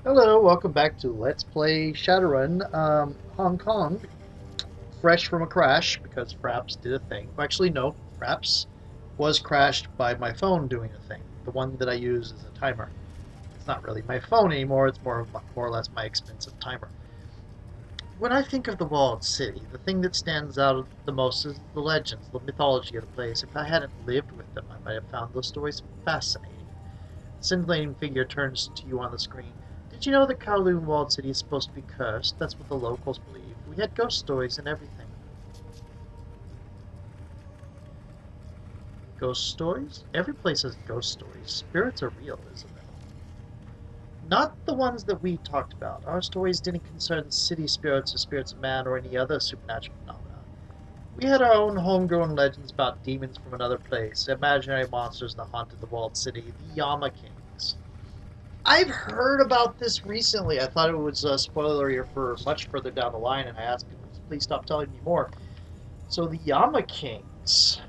Hello, welcome back to Let's Play Shadowrun, Hong Kong, fresh from a crash, because Fraps did a thing. Actually, no, Fraps was crashed by my phone doing a thing, the one that I use as a timer. It's not really my phone anymore, it's more or less my expensive timer. When I think of the walled city, the thing that stands out the most is the legends, the mythology of the place. If I hadn't lived with them, I might have found those stories fascinating. The scintillating figure turns to you on the screen. Did you know that Kowloon Walled City is supposed to be cursed? That's what the locals believe. We had ghost stories and everything. Ghost stories? Every place has ghost stories. Spirits are real, Isabel. Not the ones that we talked about. Our stories didn't concern city spirits or spirits of man or any other supernatural phenomena. We had our own homegrown legends about demons from another place, imaginary monsters that haunted the walled city, the Yama Kings. I've heard about this recently. I thought it was a spoiler for much further down the line, and I asked him, please stop telling me more. So the Yama Kings.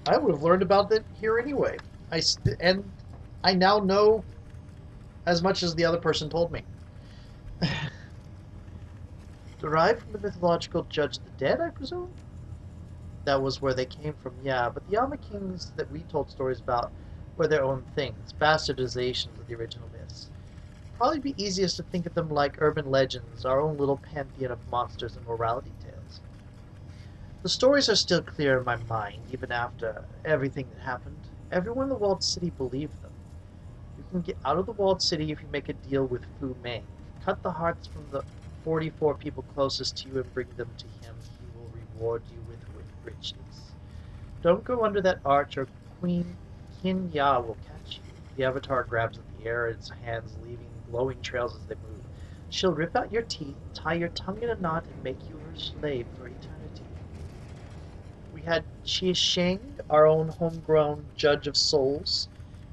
I would have learned about it here anyway. And I now know as much as the other person told me. Derived from the mythological Judge of the Dead, I presume? That was where they came from, yeah. But the Yama Kings that we told stories about were their own things, bastardizations of the original myths. Probably be easiest to think of them like urban legends, our own little pantheon of monsters and morality tales. The stories are still clear in my mind, even after everything that happened. Everyone in the walled city believed them. You can get out of the walled city if you make a deal with Fu Meng. Cut the hearts from the 44 people closest to you and bring them to him. He will reward you with riches. Don't go under that arch or Queen Kin Ya will catch you. The avatar grabs at the air, its hands leaving glowing trails as they move. She'll rip out your teeth, tie your tongue in a knot, and make you her slave for eternity. We had Xie Sheng, our own homegrown judge of souls.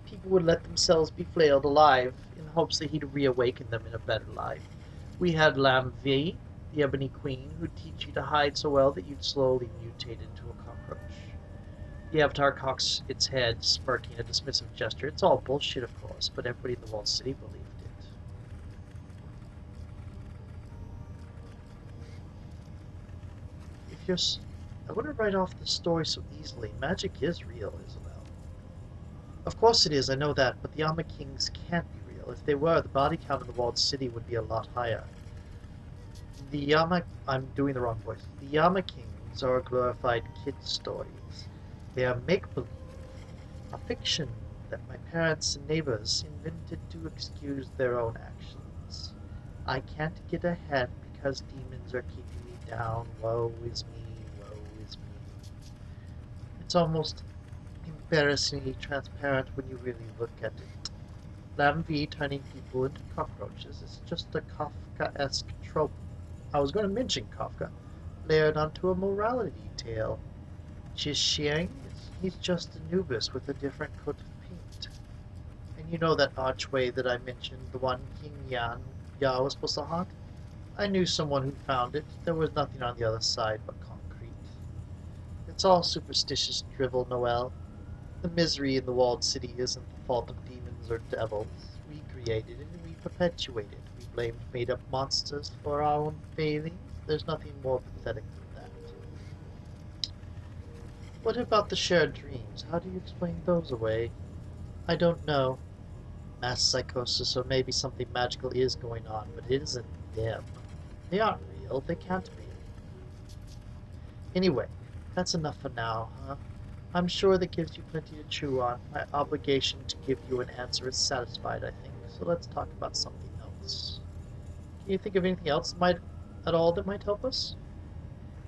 People would let themselves be flayed alive in hopes that he'd reawaken them in a better life. We had Lam Vi, the Ebony Queen, who'd teach you to hide so well that you'd slowly mutate into a cockroach. The avatar cocks its head, smirking a dismissive gesture. It's all bullshit, of course, but everybody in the walled city believed it. If you're, I wouldn't write off this story so easily. Magic is real, Isabel. Of course it is, I know that, but the Alma Kings can't be real. If they were, the body count in the walled city would be a lot higher. The Yama... I'm doing the wrong voice. The Yama Kings are glorified kid stories. They are make-believe, a fiction that my parents and neighbors invented to excuse their own actions. I can't get ahead because demons are keeping me down. Woe is me, woe is me. It's almost embarrassingly transparent when you really look at it. Lam V turning people into cockroaches is just a Kafkaesque trope. I was going to mention Kafka, layered onto a morality tale. Jishiang, he's just Anubis with a different coat of paint. And you know that archway that I mentioned, the one King Ya was supposed to haunt? I knew someone who found it. There was nothing on the other side but concrete. It's all superstitious drivel, Noel. The misery in the walled city isn't the fault of demons or devils. We created it and we perpetuate it. We blamed made-up monsters for our own failings. There's nothing more pathetic than that. What about the shared dreams? How do you explain those away? I don't know. Mass psychosis or maybe something magical is going on, but it isn't them. They aren't real. They can't be. Anyway, that's enough for now, huh? I'm sure that gives you plenty to chew on. My obligation to give you an answer is satisfied, I think. So let's talk about something else. Can you think of anything else at all that might help us?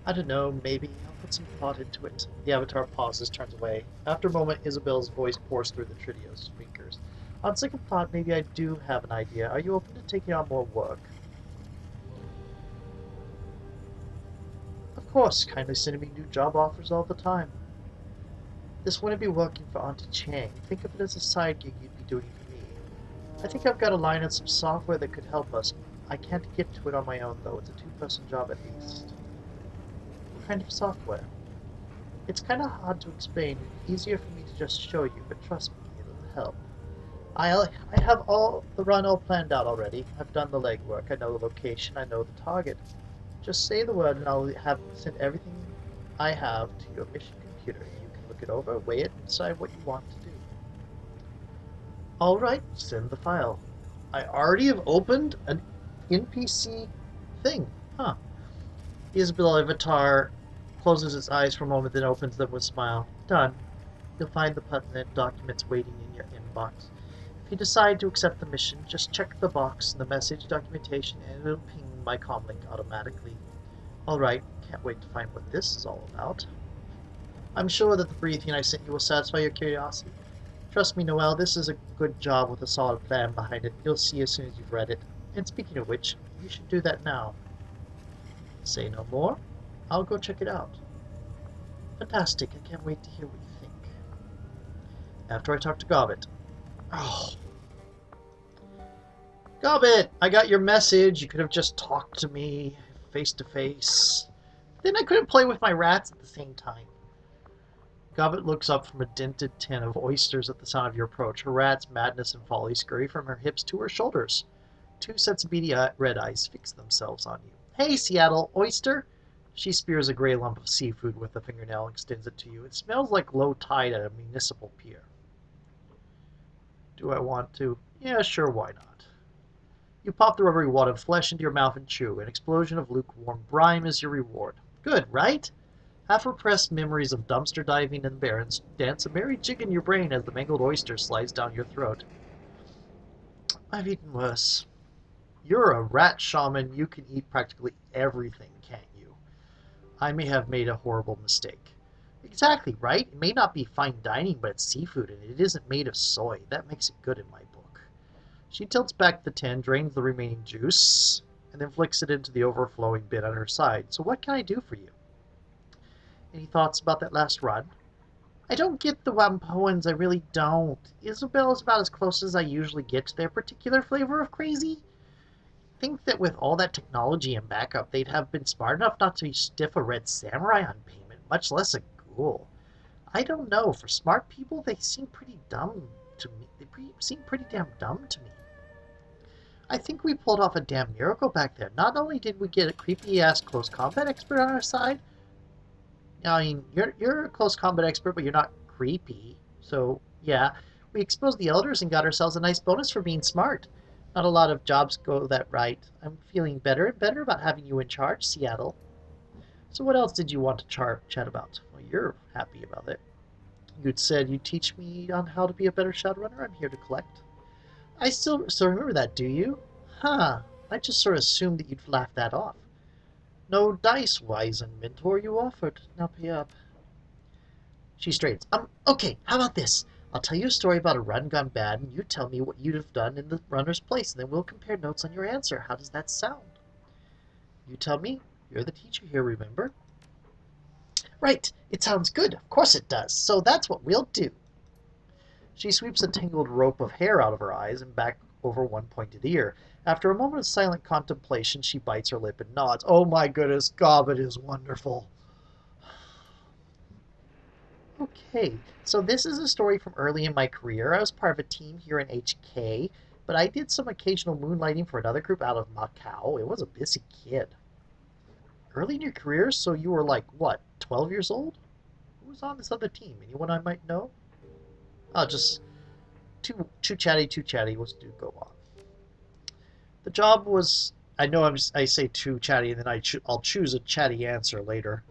I don't know, maybe. I'll put some thought into it. The avatar pauses, turns away. After a moment, Is0bel's voice pours through the trio's speakers. On second thought, maybe I do have an idea. Are you open to taking on more work? Of course, kindly sending me new job offers all the time. This wouldn't be working for Auntie Chang. Think of it as a side gig you'd be doing for me. I think I've got a line on some software that could help us. I can't get to it on my own, though. It's a two-person job at least. What kind of software? It's kind of hard to explain. Easier for me to just show you, but trust me, it'll help. I have all the run all planned out already. I've done the legwork. I know the location. I know the target. Just say the word and I'll have send everything I have to your mission computer. You can look it over, weigh it, and decide what you want to do. Alright, send the file. I already have opened an NPC thing. Huh. Is0bel's avatar closes its eyes for a moment, then opens them with a smile. Done. You'll find the pertinent documents waiting in your inbox. If you decide to accept the mission, just check the box in the message documentation and it'll ping my comlink automatically. Alright, can't wait to find what this is all about. I'm sure that the briefing I sent you will satisfy your curiosity. Trust me, Noel, this is a good job with a solid plan behind it. You'll see as soon as you've read it. And speaking of which, you should do that now. Say no more. I'll go check it out. Fantastic, I can't wait to hear what you think. After I talk to Gobbet. Oh. Gobbet, I got your message. You could have just talked to me face to face. Then I couldn't play with my rats at the same time. Gobbet looks up from a dented tin of oysters at the sound of your approach. Her rat's madness and folly scurry from her hips to her shoulders. Two sets of beady red eyes fix themselves on you. Hey, Seattle, oyster! She spears a gray lump of seafood with a fingernail and extends it to you. It smells like low tide at a municipal pier. Do I want to? Yeah, sure, why not? You pop the rubbery wad of flesh into your mouth and chew. An explosion of lukewarm brine is your reward. Good, right? Half-repressed memories of dumpster diving and barrens dance a merry jig in your brain as the mangled oyster slides down your throat. I've eaten worse. You're a rat shaman. You can eat practically everything, can't you? I may have made a horrible mistake. Exactly, right? It may not be fine dining, but it's seafood, and it isn't made of soy. That makes it good in my book. She tilts back the tin, drains the remaining juice, and then flicks it into the overflowing bin on her side. So what can I do for you? Any thoughts about that last run? I don't get the Wampoans, I really don't. Is0bel's about as close as I usually get to their particular flavor of crazy. Think that with all that technology and backup, they'd have been smart enough not to stiff a red samurai on payment, much less a ghoul. I don't know, for smart people, they seem pretty dumb to me. Seem pretty damn dumb to me. I think we pulled off a damn miracle back there. Not only did we get a creepy-ass close combat expert on our side, I mean, you're a close combat expert, but you're not creepy. So, yeah, we exposed the elders and got ourselves a nice bonus for being smart. Not a lot of jobs go that right. I'm feeling better and better about having you in charge, Seattle. So what else did you want to chat about? Well, you're happy about it. You'd said you'd teach me on how to be a better Shadowrunner. I'm here to collect. I still remember that, do you? Huh. I just sort of assumed that you'd laugh that off. No dice, wizened mentor, you offered. Now pay up. She straightens. Okay, how about this? I'll tell you a story about a run gone bad, and you tell me what you'd have done in the runner's place, and then we'll compare notes on your answer. How does that sound? You tell me. You're the teacher here, remember? Right. It sounds good. Of course it does. So that's what we'll do. She sweeps a tangled rope of hair out of her eyes and back over one pointed ear. After a moment of silent contemplation, she bites her lip and nods. Oh my goodness, Gobbet is wonderful. Okay, so this is a story from early in my career. I was part of a team here in HK, but I did some occasional moonlighting for another group out of Macau. It was a busy kid. Early in your career, so you were like, what, 12 years old? Who was on this other team? Anyone I might know? Oh, just too chatty. Let's go on. The job was, I know I say too chatty, and then I'll choose a chatty answer later.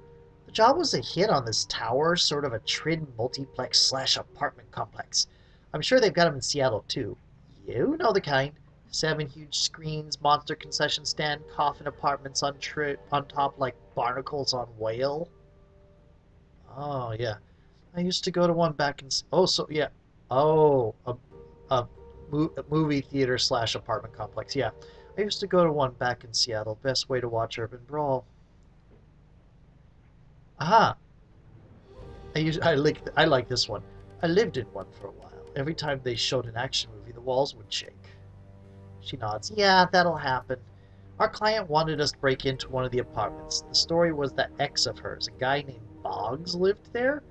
The job was a hit on this tower, sort of a Trid multiplex slash apartment complex. I'm sure they've got them in Seattle too. You know the kind. 7 huge screens, monster concession stand, coffin apartments on top like barnacles on whale. Oh yeah, I used to go to one back in. Oh, so yeah. Oh, a movie theater slash apartment complex. Yeah, I used to go to one back in Seattle. Best way to watch urban brawl. Aha, I like this one. I lived in one for a while. Every time they showed an action movie, the walls would shake. She nods. Yeah, that'll happen. Our client wanted us to break into one of the apartments. The story was that ex of hers, a guy named Boggs, lived there.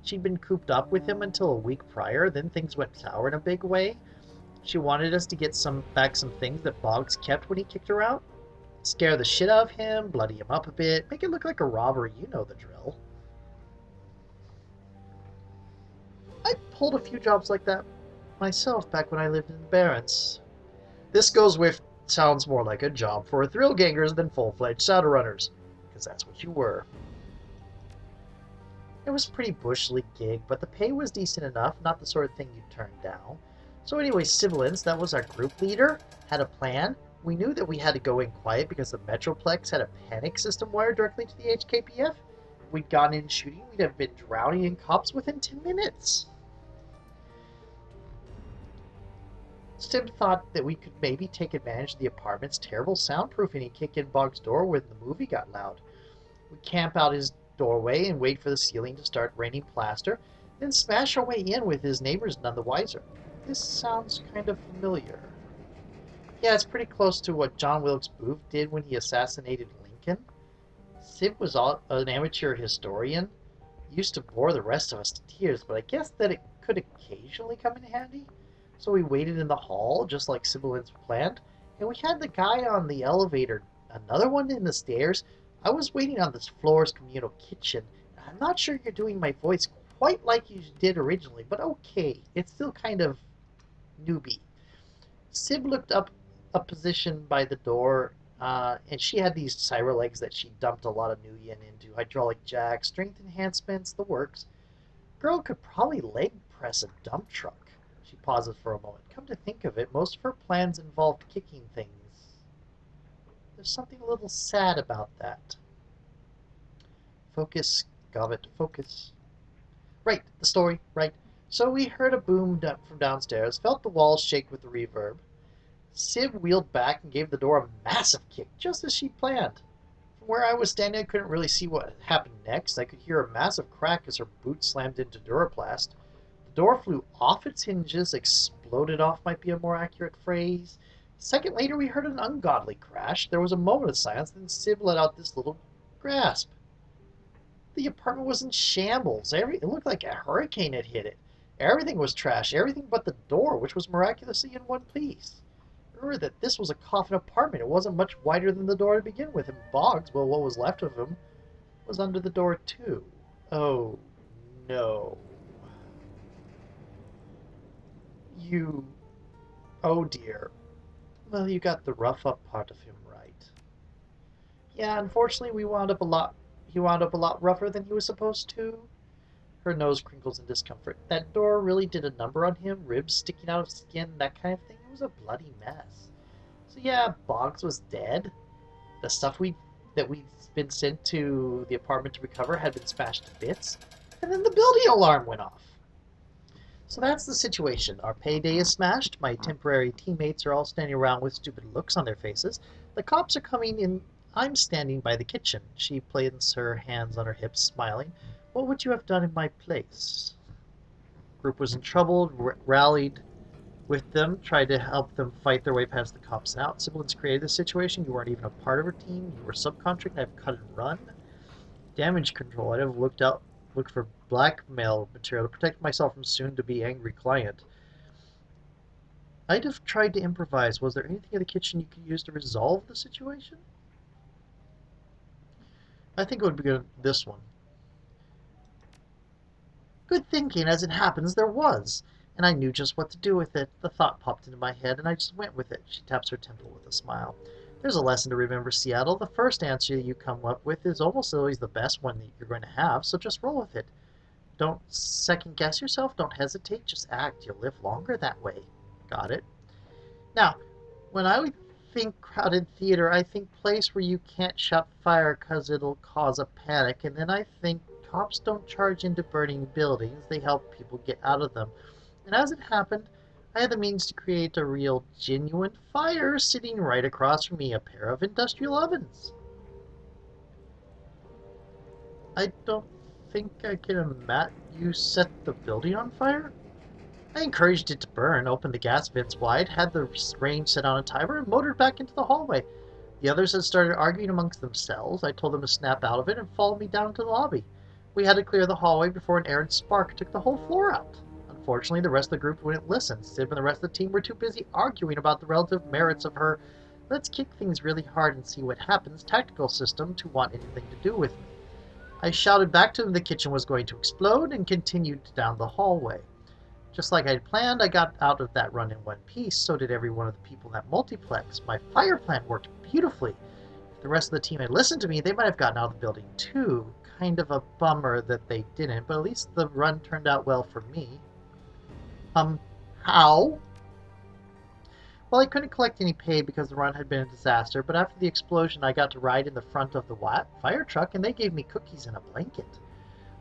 She'd been cooped up with him until a week prior, then things went sour in a big way. She wanted us to get back some things that Boggs kept when he kicked her out. Scare the shit out of him, bloody him up a bit, make it look like a robbery, you know the drill. I pulled a few jobs like that myself back when I lived in the Barrens. This goes with sounds more like a job for thrill gangers than full-fledged Shadowrunners, because that's what you were. It was a pretty bush league gig, but the pay was decent enough, not the sort of thing you'd turn down. So anyway, Is0bel's, that was our group leader, had a plan. We knew that we had to go in quiet because the Metroplex had a panic system wired directly to the HKPF. If we'd gone in shooting, we'd have been drowning in cops within 10 minutes. Sim thought that we could maybe take advantage of the apartment's terrible soundproofing and kick in Boggs' door when the movie got loud. We'd camp out his doorway and wait for the ceiling to start raining plaster, then smash our way in with his neighbors none the wiser. This sounds kind of familiar. Yeah, it's pretty close to what John Wilkes Booth did when he assassinated Lincoln. Sim was an amateur historian, used to bore the rest of us to tears, but I guess that it could occasionally come in handy. So we waited in the hall, just like Is0bel's planned, and we had the guy on the elevator, another one in the stairs. I was waiting on this floor's communal kitchen, and I'm not sure you're doing my voice quite like you did originally, but okay, it's still kind of newbie. Sib looked up a position by the door, and she had these cyber legs that she dumped a lot of new yen into, hydraulic jacks, strength enhancements, the works. Girl could probably leg press a dump truck. She pauses for a moment. Come to think of it, most of her plans involved kicking things. There's something a little sad about that. Focus, Gobbit, focus. Right, the story, right. So we heard a boom from downstairs, felt the walls shake with the reverb. Sib wheeled back and gave the door a massive kick, just as she planned. From where I was standing, I couldn't really see what happened next. I could hear a massive crack as her boot slammed into Duraplast. The door flew off its hinges, exploded off might be a more accurate phrase. A second later, we heard an ungodly crash. There was a moment of silence, then Sib let out this little gasp. The apartment was in shambles. It looked like a hurricane had hit it. Everything was trash, everything but the door, which was miraculously in one piece. Remember that this was a coffin apartment. It wasn't much wider than the door to begin with, and Boggs, well, what was left of him, was under the door too. Oh, no. Oh dear. Well, you got the rough up part of him right. Yeah, unfortunately, he wound up a lot rougher than he was supposed to. Her nose crinkles in discomfort. That door really did a number on him, ribs sticking out of skin, that kind of thing. It was a bloody mess. So yeah, Boggs was dead. The stuff that we'd been sent to the apartment to recover had been smashed to bits. And then the building alarm went off. So that's the situation. Our payday is smashed. My temporary teammates are all standing around with stupid looks on their faces. The cops are coming in. I'm standing by the kitchen. She plants her hands on her hips, smiling. What would you have done in my place? Group was in trouble, rallied with them, tried to help them fight their way past the cops and out. Is0bel's created the situation. You weren't even a part of her team. You were subcontracting. I've cut and run. Damage control. I'd have looked for blackmail material to protect myself from soon-to-be angry client. I'd have tried to improvise. Was there anything in the kitchen you could use to resolve the situation? I think it would be good, this one. Good thinking. As it happens, there was. And I knew just what to do with it. The thought popped into my head, and I just went with it. She taps her temple with a smile. There's a lesson to remember, Seattle. The first answer you come up with is almost always the best one that you're going to have, so just roll with it. Don't second-guess yourself. Don't hesitate. Just act. You'll live longer that way. Got it? Now, when I would think crowded theater, I think place where you can't shout fire because it'll cause a panic, and then I think cops don't charge into burning buildings. They help people get out of them. And as it happened, I had the means to create a real, genuine fire sitting right across from me, a pair of industrial ovens. I don't think I can imagine you set the building on fire? I encouraged it to burn, opened the gas vents wide, had the range set on a timer, and motored back into the hallway. The others had started arguing amongst themselves. I told them to snap out of it and follow me down to the lobby. We had to clear the hallway before an errant spark took the whole floor out. Unfortunately, the rest of the group wouldn't listen. Sid and the rest of the team were too busy arguing about the relative merits of her "let's kick things really hard and see what happens" tactical system to want anything to do with me. I shouted back to them the kitchen was going to explode and continued down the hallway. Just like I'd planned, I got out of that run in one piece. So did every one of the people in that multiplex. My fire plan worked beautifully. If the rest of the team had listened to me, they might have gotten out of the building too. Kind of a bummer that they didn't, but at least the run turned out well for me. How? Well, I couldn't collect any pay because the run had been a disaster, but after the explosion I got to ride in the front of the fire truck and they gave me cookies and a blanket.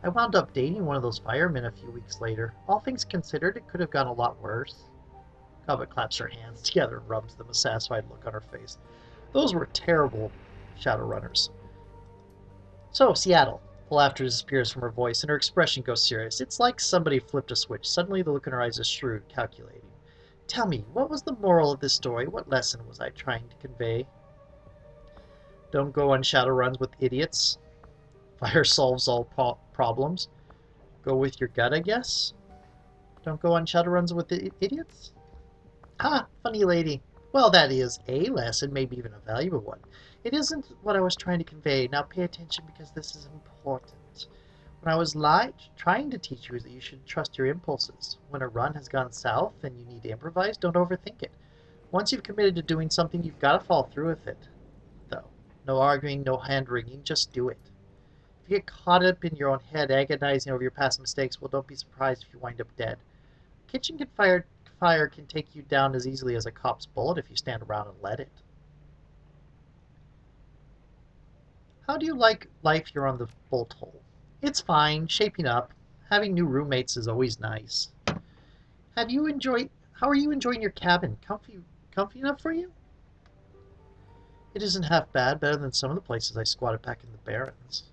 I wound up dating one of those firemen a few weeks later. All things considered, it could have gone a lot worse. Cobbett claps her hands together and rubs them, a satisfied look on her face. Those were terrible Shadowrunners. So, Seattle. The laughter disappears from her voice and her expression goes serious. It's like somebody flipped a switch. Suddenly the look in her eyes is shrewd, calculating. Tell me, what was the moral of this story? What lesson was I trying to convey? Don't go on Shadowruns with idiots. Fire solves all problems. Go with your gut, I guess. Don't go on Shadowruns with idiots? Ah, funny lady. Well, that is a lesson, maybe even a valuable one. It isn't what I was trying to convey. Now pay attention because this is important. When I was trying to teach you that you should trust your impulses. When a run has gone south and you need to improvise, don't overthink it. Once you've committed to doing something, you've got to follow through with it. Though, no arguing, no hand-wringing, just do it. If you get caught up in your own head, agonizing over your past mistakes, well, don't be surprised if you wind up dead. Kitchen fire can take you down as easily as a cop's bullet if you stand around and let it. How do you like life here on the bolt hole? It's fine, shaping up. Having new roommates is always nice. How are you enjoying your cabin? Comfy enough for you? It isn't half bad, better than some of the places I squatted back in the Barrens.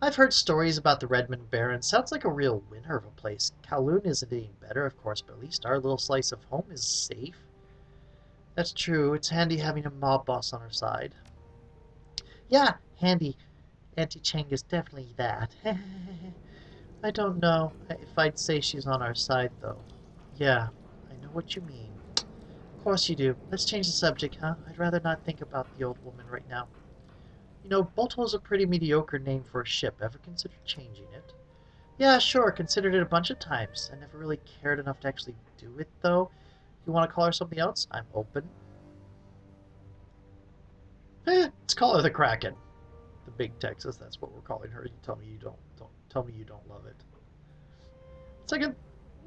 I've heard stories about the Redmond Barrens. Sounds like a real winner of a place. Kowloon isn't any better, of course, but at least our little slice of home is safe. That's true. It's handy having a mob boss on our side. Yeah, handy. Auntie Chang is definitely that. I don't know if I'd say she's on our side, though. Yeah, I know what you mean. Of course you do. Let's change the subject, huh? I'd rather not think about the old woman right now. You know, Bolto's a pretty mediocre name for a ship. Ever considered changing it? Yeah, sure. Considered it a bunch of times. I never really cared enough to actually do it, though. You want to call her something else? I'm open. Let's call her the Kraken. The Big Texas, that's what we're calling her. You tell me you don't tell me you don't love it. Second,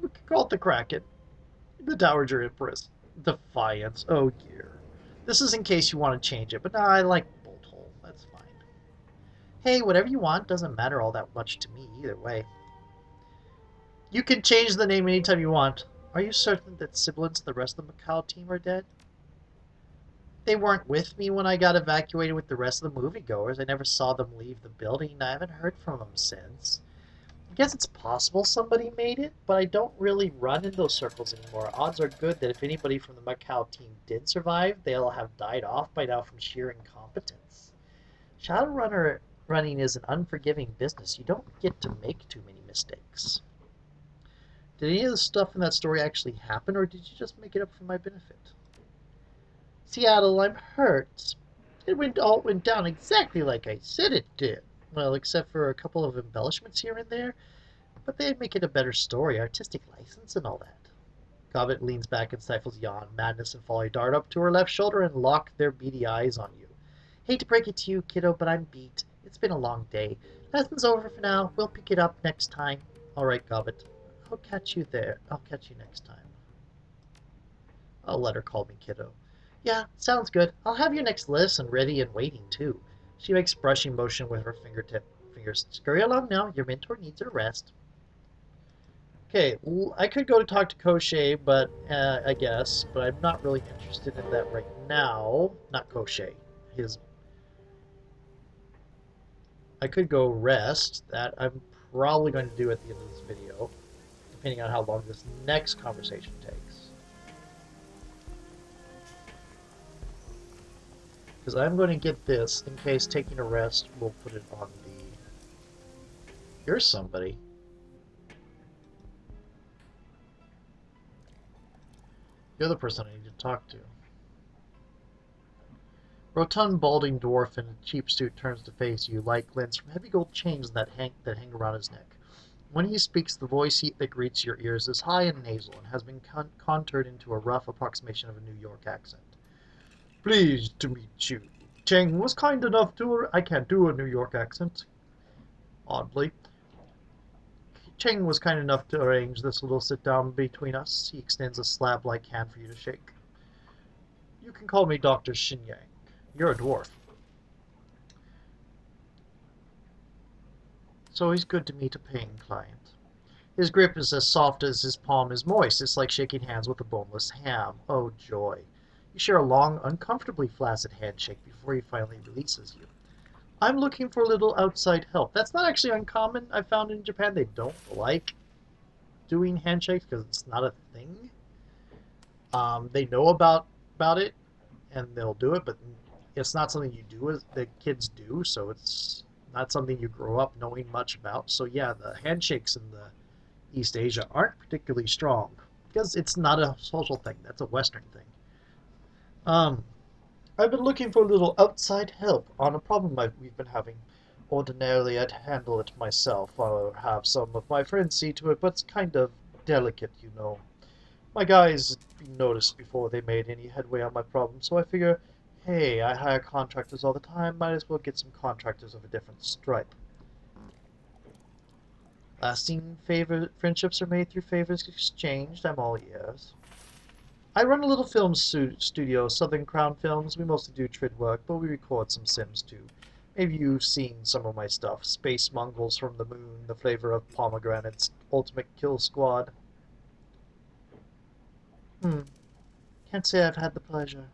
we could call it the Kraken. The Dowager Empress. Defiance. Oh dear. This is in case you want to change it, but no, I like Bolt Hole. That's fine. Hey, whatever you want. Doesn't matter all that much to me either way. You can change the name anytime you want. Are you certain that Sibilance and the rest of the Macau team are dead? They weren't with me when I got evacuated with the rest of the moviegoers. I never saw them leave the building. I haven't heard from them since. I guess it's possible somebody made it, but I don't really run in those circles anymore. Odds are good that if anybody from the Macau team did survive, they'll have died off by now from sheer incompetence. Running is an unforgiving business. You don't get to make too many mistakes. Did any of the stuff in that story actually happen, or did you just make it up for my benefit? Seattle, I'm hurt. It all went down exactly like I said it did. Well, except for a couple of embellishments here and there. But they'd make it a better story, artistic license and all that. Cobbett leans back and stifles yawn. Madness and folly dart up to her left shoulder and lock their beady eyes on you. Hate to break it to you, kiddo, but I'm beat. It's been a long day. Lesson's over for now. We'll pick it up next time. All right, Cobbett. I'll catch you there. I'll catch you next time. I'll let her call me kiddo. Yeah, sounds good. I'll have your next lesson ready and waiting, too. She makes brushing motion with her fingers. Scurry along now. Your mentor needs a rest. Okay, I could go to talk to Koshei, but I guess, but I'm not really interested in that right now. Not Koshei. I could go rest. That I'm probably going to do at the end of this video, depending on how long this next conversation takes. Because I'm going to get this in case taking a rest will put it on the... Here's somebody. You're the person I need to talk to. Rotund, balding dwarf in a cheap suit turns to face you, light glints from heavy gold chains that hang around his neck. When he speaks, the voice that greets your ears is high and nasal and has been contoured into a rough approximation of a New York accent. Pleased to meet you. Cheng was kind enough to... I can't do a New York accent. Oddly. Cheng was kind enough to arrange this little sit-down between us. He extends a slab-like hand for you to shake. You can call me Dr. Shinyang. You're a dwarf. It's always good to meet a paying client. His grip is as soft as his palm is moist. It's like shaking hands with a boneless ham. Oh, joy. You share a long, uncomfortably flaccid handshake before he finally releases you. I'm looking for a little outside help. That's not actually uncommon. I found in Japan they don't like doing handshakes because it's not a thing. They know about it and they'll do it, but it's not something you do as the kids do, so it's not something you grow up knowing much about. So yeah, the handshakes in the East Asia aren't particularly strong because it's not a social thing. That's a Western thing. I've been looking for a little outside help on a problem we've been having. Ordinarily, I'd handle it myself or have some of my friends see to it, but it's kind of delicate, you know. My guys noticed before they made any headway on my problem, so I figure, hey, I hire contractors all the time, might as well get some contractors of a different stripe. Lasting friendships are made through favors exchanged. I'm all ears. I run a little film studio, Southern Crown Films. We mostly do trid work, but we record some Sims too. Maybe you've seen some of my stuff. Space Mongols from the Moon, The Flavor of Pomegranates, Ultimate Kill Squad. Can't say I've had the pleasure.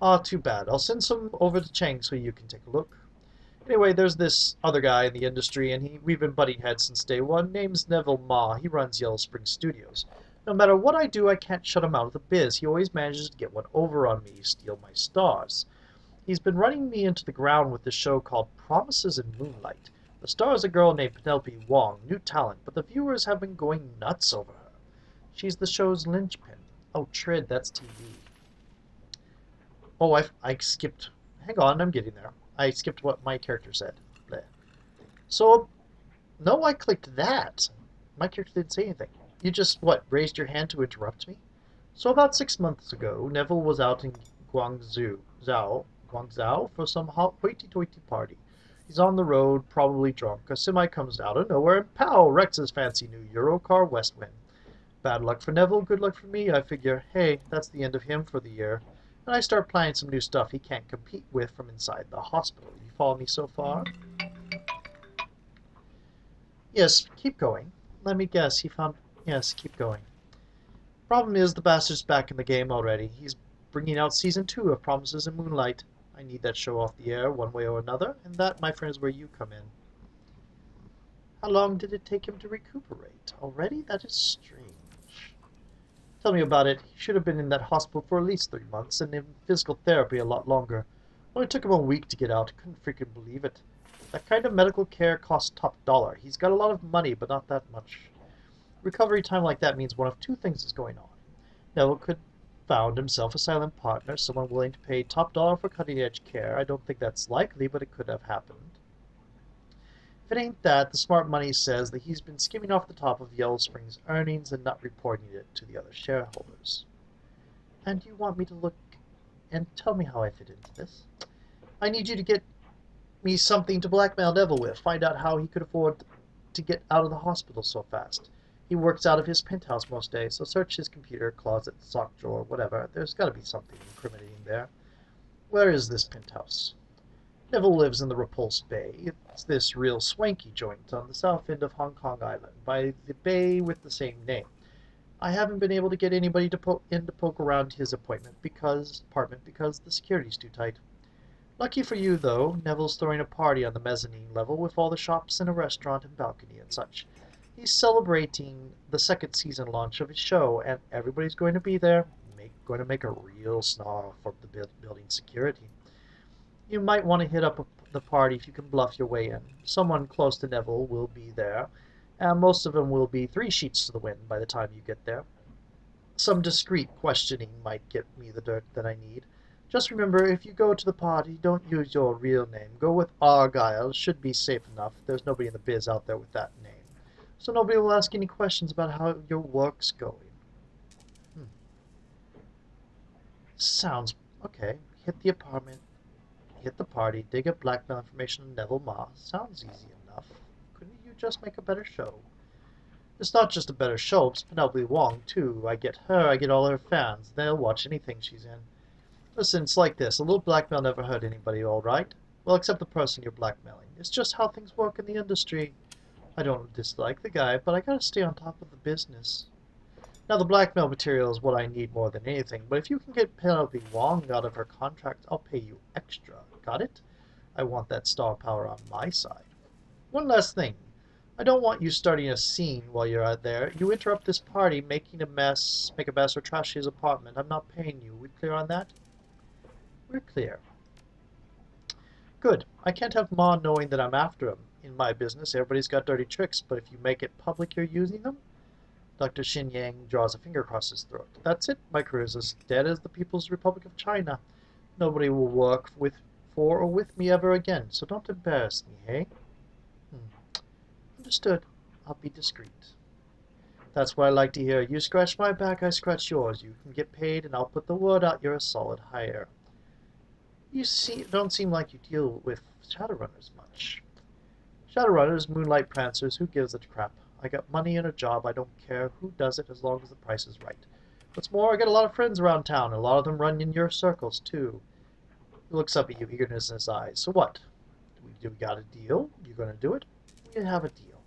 Ah, too bad. I'll send some over to Chang so you can take a look. Anyway, there's this other guy in the industry, and we've been butting heads since day one. Name's Neville Ma. He runs Yellow Spring Studios. No matter what I do, I can't shut him out of the biz. He always manages to get one over on me, steal my stars. He's been running me into the ground with this show called Promises in Moonlight. The star is a girl named Penelope Wong, new talent, but the viewers have been going nuts over her. She's the show's linchpin. Oh, Trid, that's TV. Oh, I skipped. Hang on, I'm getting there. I skipped what my character said. Bleh. So, no, I clicked that. My character didn't say anything. You just, what, raised your hand to interrupt me? So about 6 months ago, Neville was out in Guangzhou for some hoity-toity party. He's on the road, probably drunk. A semi comes out of nowhere and pow, wrecks his fancy new Eurocar Westwind. Bad luck for Neville, good luck for me. I figure, hey, that's the end of him for the year. And I start planning some new stuff he can't compete with from inside the hospital. You follow me so far? Yes, keep going. Let me guess, he found... Yes, keep going. Problem is, the bastard's back in the game already. He's bringing out Season 2 of Promises in Moonlight. I need that show off the air one way or another, and that, my friend, is where you come in. How long did it take him to recuperate? Already? That is strange. Tell me about it. He should have been in that hospital for at least 3 months, and in physical therapy a lot longer. Only took him a week to get out. Couldn't freaking believe it. That kind of medical care costs top dollar. He's got a lot of money, but not that much. Recovery time like that means one of two things is going on. Neville could found himself a silent partner, someone willing to pay top dollar for cutting-edge care. I don't think that's likely, but it could have happened. If it ain't that, the smart money says that he's been skimming off the top of Yellow Spring's earnings and not reporting it to the other shareholders. And you want me to look and tell me how I fit into this? I need you to get me something to blackmail Neville with. Find out how he could afford to get out of the hospital so fast. He works out of his penthouse most days, so search his computer, closet, sock drawer, whatever. There's got to be something incriminating there. Where is this penthouse? Neville lives in the Repulsed Bay. It's this real swanky joint on the south end of Hong Kong Island, by the bay with the same name. I haven't been able to get anybody to poke around his apartment because the security's too tight. Lucky for you, though, Neville's throwing a party on the mezzanine level with all the shops and a restaurant and balcony and such. He's celebrating the second season launch of his show, and everybody's going to be there, going to make a real snarl for the building security. You might want to hit up the party if you can bluff your way in. Someone close to Neville will be there, and most of them will be 3 sheets to the wind by the time you get there. Some discreet questioning might get me the dirt that I need. Just remember, if you go to the party, don't use your real name. Go with Argyle. Should be safe enough. There's nobody in the biz out there with that name. So nobody will ask any questions about how your work's going. Hmm. Sounds okay. Hit the apartment, hit the party, dig up blackmail information on Neville Ma. Sounds easy enough. Couldn't you just make a better show? It's not just a better show, it's Penelope Wong, too. I get her, I get all her fans. They'll watch anything she's in. Listen, it's like this. A little blackmail never hurt anybody, all right? Well, except the person you're blackmailing. It's just how things work in the industry. I don't dislike the guy, but I gotta stay on top of the business. Now, the blackmail material is what I need more than anything, but if you can get Penelope Wong out of her contract, I'll pay you extra. Got it? I want that star power on my side. One last thing. I don't want you starting a scene while you're out there. You interrupt this party, make a mess, or trash his apartment. I'm not paying you. We clear on that? We're clear. Good. I can't have Ma knowing that I'm after him. In my business, everybody's got dirty tricks, but if you make it public you're using them, Dr. Xin Yang draws a finger across his throat. That's it. My career is as dead as the People's Republic of China. Nobody will work for or with me ever again, so don't embarrass me, hey? Understood. I'll be discreet. That's what I like to hear. You scratch my back, I scratch yours. You can get paid, and I'll put the word out you're a solid hire. Don't seem like you deal with Shadowrunners much. Shadowrunners, moonlight prancers, who gives a crap? I got money and a job. I don't care who does it as long as the price is right. What's more, I got a lot of friends around town, and a lot of them run in your circles, too. He looks up at you, eagerness in his eyes. So what? Do we got a deal? You gonna do it? We have a deal.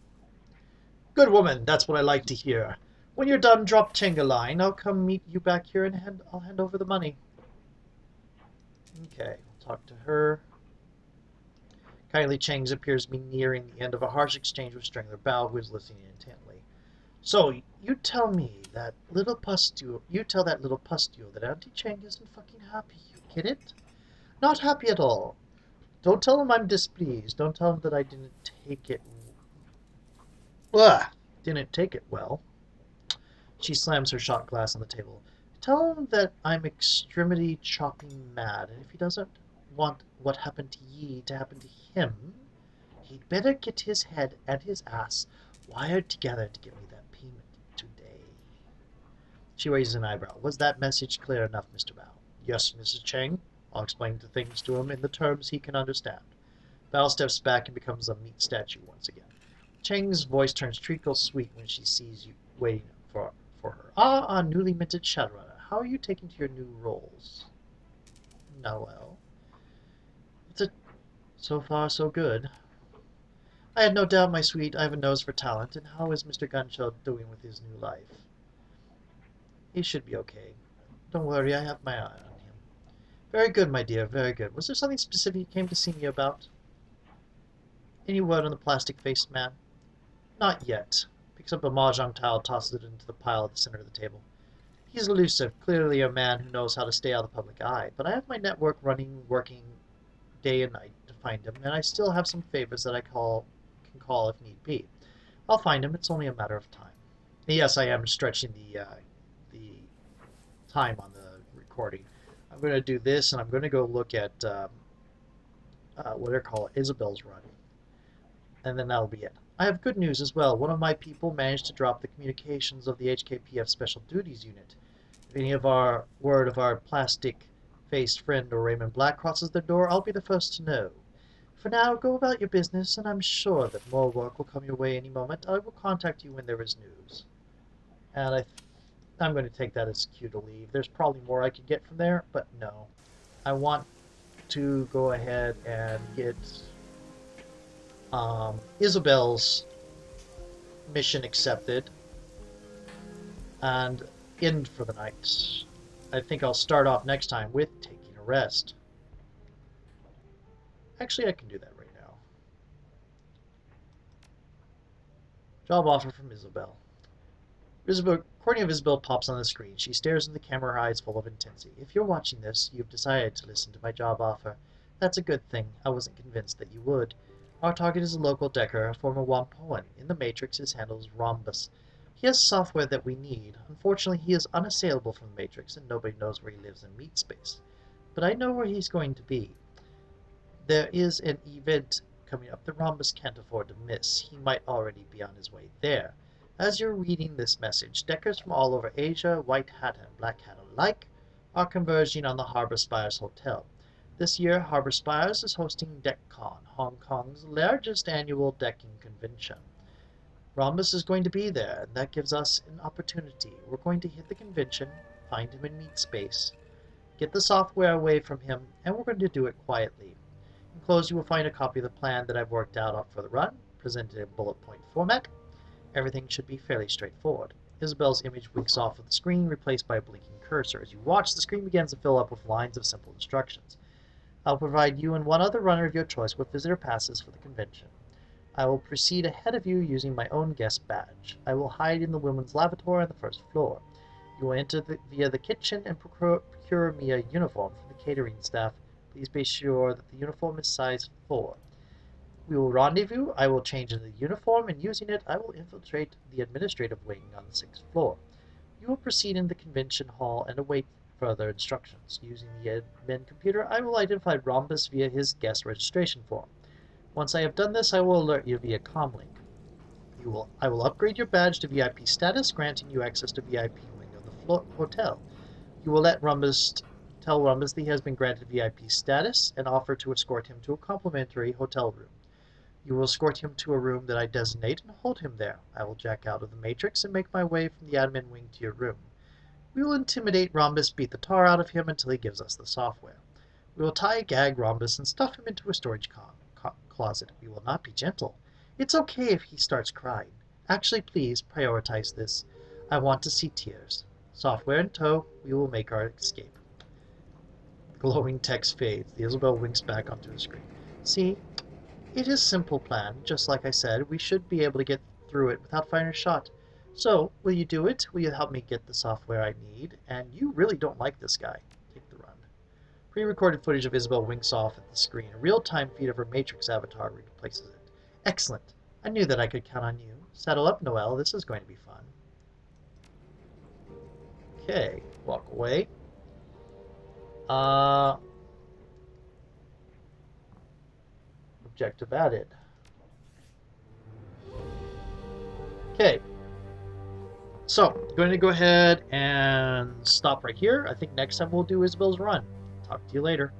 Good woman, that's what I like to hear. When you're done, drop Cheng a line. I'll come meet you back here and I'll hand over the money. Okay, we'll talk to her. Kindly Cheng appears to be nearing the end of a harsh exchange with Strangler Bao, who is listening intently. So, you tell that little pustule that Auntie Cheng isn't fucking happy. You get it? Not happy at all. Don't tell him I'm displeased. Don't tell him that I didn't take it well. She slams her shot glass on the table. Tell him that I'm extremity chopping mad, and if he doesn't want what happened to ye to happen to him, he'd better get his head and his ass wired together to get me that payment today. She raises an eyebrow. Was that message clear enough, Mr. Bao? Yes, Mrs. Cheng. I'll explain the things to him in the terms he can understand. Bao steps back and becomes a meat statue once again. Cheng's voice turns treacle sweet when she sees you waiting for her. Ah, newly minted Shadowrunner. How are you taking to your new roles? Noel. So far, so good. I had no doubt, my sweet. I have a nose for talent. And how is Mr. Gunshaw doing with his new life? He should be okay. Don't worry, I have my eye on him. Very good, my dear, very good. Was there something specific you came to see me about? Any word on the plastic-faced man? Not yet. Picks up a mahjong tile, tosses it into the pile at the center of the table. He's elusive, clearly a man who knows how to stay out of the public eye, but I have my network working day and night to find him, and I still have some favors that can call if need be. I'll find him, it's only a matter of time. Yes, I am stretching the time on the recording. I'm going to do this, and I'm going to go look at what I call Is0bel's run, and then that'll be it. I have good news as well. One of my people managed to drop the communications of the HKPF Special Duties Unit. If any of our word of our plastic-faced friend or Raymond Black crosses their door, I'll be the first to know. For now, go about your business, and I'm sure that more work will come your way any moment. I will contact you when there is news. And I'm going to take that as cue to leave. There's probably more I could get from there, but no. I want to go ahead and get Is0bel's mission accepted and end for the night. I think I'll start off next time with taking a rest. Actually, I can do that right now. Job offer from Is0bel. Recording of Is0bel pops on the screen. She stares into the camera, her eyes full of intensity. If you're watching this, you've decided to listen to my job offer. That's a good thing. I wasn't convinced that you would. Our target is a local decker, a former Wampoan. In the Matrix, his handle is Rhombus. He has software that we need. Unfortunately, he is unassailable from the Matrix, and nobody knows where he lives in meat space. But I know where he's going to be. There is an event coming up that Rhombus can't afford to miss. He might already be on his way there. As you're reading this message, deckers from all over Asia, white hat and black hat alike, are converging on the Harbor Spires Hotel. This year, Harbor Spires is hosting DeckCon, Hong Kong's largest annual decking convention. Rhombus is going to be there, and that gives us an opportunity. We're going to hit the convention, find him in meat space, get the software away from him, and we're going to do it quietly. Enclosed, you will find a copy of the plan that I've worked out for the run, presented in bullet point format. Everything should be fairly straightforward. Is0bel's image winks off of the screen, replaced by a blinking cursor. As you watch, the screen begins to fill up with lines of simple instructions. I'll provide you and one other runner of your choice with visitor passes for the convention. I will proceed ahead of you using my own guest badge. I will hide in the women's lavatory on the first floor. You will enter via the kitchen and procure me a uniform from the catering staff. Please be sure that the uniform is size 4. We will rendezvous. I will change into the uniform, and using it, I will infiltrate the administrative wing on the 6th floor. You will proceed in the convention hall and await further instructions. Using the admin computer, I will identify Rhombus via his guest registration form. Once I have done this, I will alert you via comlink. I will upgrade your badge to VIP status, granting you access to VIP wing of the hotel. You will tell Rhombus that he has been granted VIP status and offer to escort him to a complimentary hotel room. You will escort him to a room that I designate and hold him there. I will jack out of the Matrix and make my way from the admin wing to your room. We will intimidate Rhombus, beat the tar out of him until he gives us the software. We will tie a gag Rhombus and stuff him into a storage closet. We will not be gentle. It's okay if he starts crying. Actually, please prioritize this. I want to see tears. Software in tow, we will make our escape. The glowing text fades. The Is0bel winks back onto the screen. See, it is a simple plan. Just like I said, we should be able to get through it without firing a shot. So, will you do it? Will you help me get the software I need? And you really don't like this guy. Take the run. Pre-recorded footage of Is0bel winks off at the screen. A real-time feed of her Matrix avatar replaces it. Excellent. I knew that I could count on you. Saddle up, Noelle. This is going to be fun. Okay. Walk away. Objective added. Okay. So, going to go ahead and stop right here. I think next time we'll do Is0bel's run. Talk to you later.